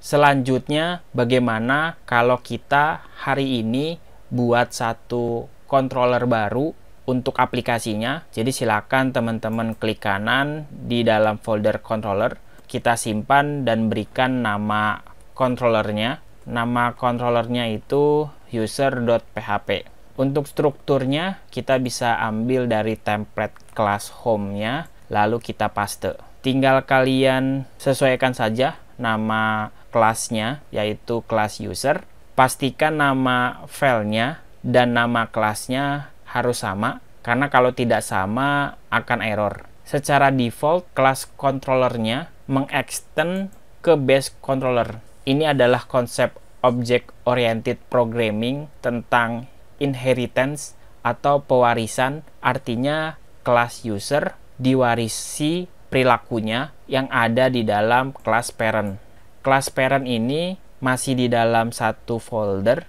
Selanjutnya, bagaimana kalau kita hari ini buat satu controller baru untuk aplikasinya. Jadi silakan teman-teman klik kanan di dalam folder controller. Kita simpan dan berikan nama controllernya. Nama controllernya itu user.php. Untuk strukturnya kita bisa ambil dari template kelas home-nya, lalu kita paste. Tinggal kalian sesuaikan saja nama kelasnya, yaitu kelas user. Pastikan nama filenya dan nama kelasnya harus sama, karena kalau tidak sama akan error. Secara default, kelas controllernya mengextend ke base controller. Ini adalah konsep object oriented programming tentang inheritance atau pewarisan, artinya kelas user diwarisi perilakunya yang ada di dalam kelas parent. Kelas parent ini masih di dalam satu folder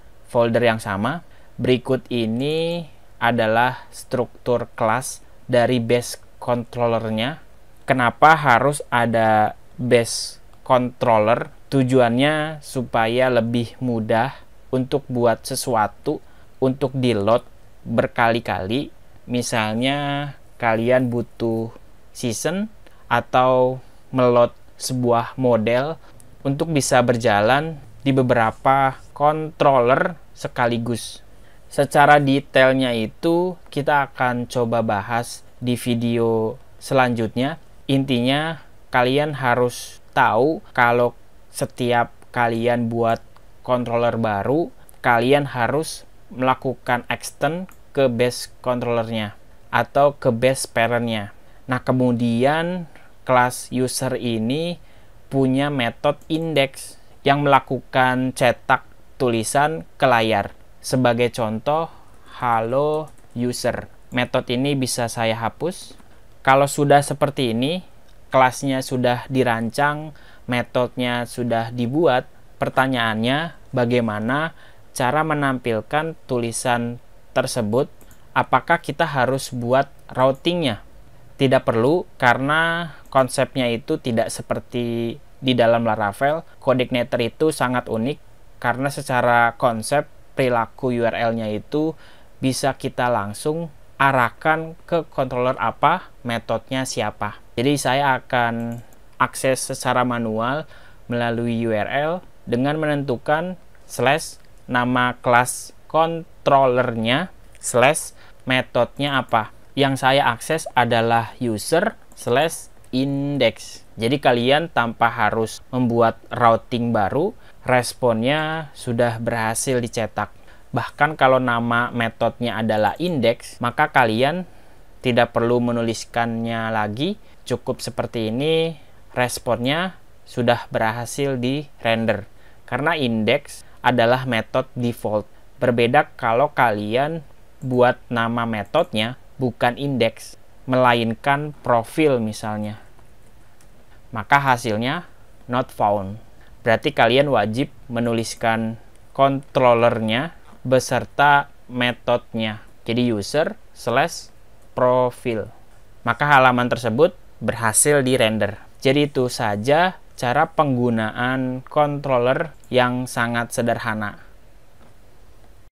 yang sama. Berikut ini adalah struktur kelas dari base controllernya. Kenapa harus ada base controller? Tujuannya supaya lebih mudah untuk buat sesuatu, untuk di load berkali-kali. Misalnya kalian butuh season atau meload sebuah model untuk bisa berjalan di beberapa controller sekaligus. Secara detailnya itu kita akan coba bahas di video selanjutnya. Intinya kalian harus tahu kalau setiap kalian buat controller baru, kalian harus melakukan extend ke base controllernya atau ke base parentnya. Nah, kemudian kelas user ini punya metode index yang melakukan cetak tulisan ke layar. Sebagai contoh, hello user. Metode ini bisa saya hapus. Kalau sudah seperti ini, kelasnya sudah dirancang, metodenya sudah dibuat, pertanyaannya bagaimana cara menampilkan tulisan tersebut? Apakah kita harus buat routingnya? Tidak perlu, karena konsepnya itu tidak seperti di dalam Laravel. CodeIgniter itu sangat unik karena secara konsep perilaku URL-nya itu bisa kita langsung arahkan ke controller apa, metodenya siapa. Jadi saya akan akses secara manual melalui URL dengan menentukan slash nama kelas controllernya slash metodenya apa. Yang saya akses adalah user slash index. Jadi kalian tanpa harus membuat routing baru, responnya sudah berhasil dicetak. Bahkan kalau nama metodenya adalah index, maka kalian tidak perlu menuliskannya lagi. Cukup seperti ini, responnya sudah berhasil di render. Karena index adalah metode default. Berbeda kalau kalian buat nama metodenya bukan index, melainkan profil misalnya. Maka hasilnya not found. Berarti kalian wajib menuliskan controllernya beserta metodenya. Jadi user slash profil. Maka halaman tersebut berhasil di render. Jadi itu saja cara penggunaan controller yang sangat sederhana.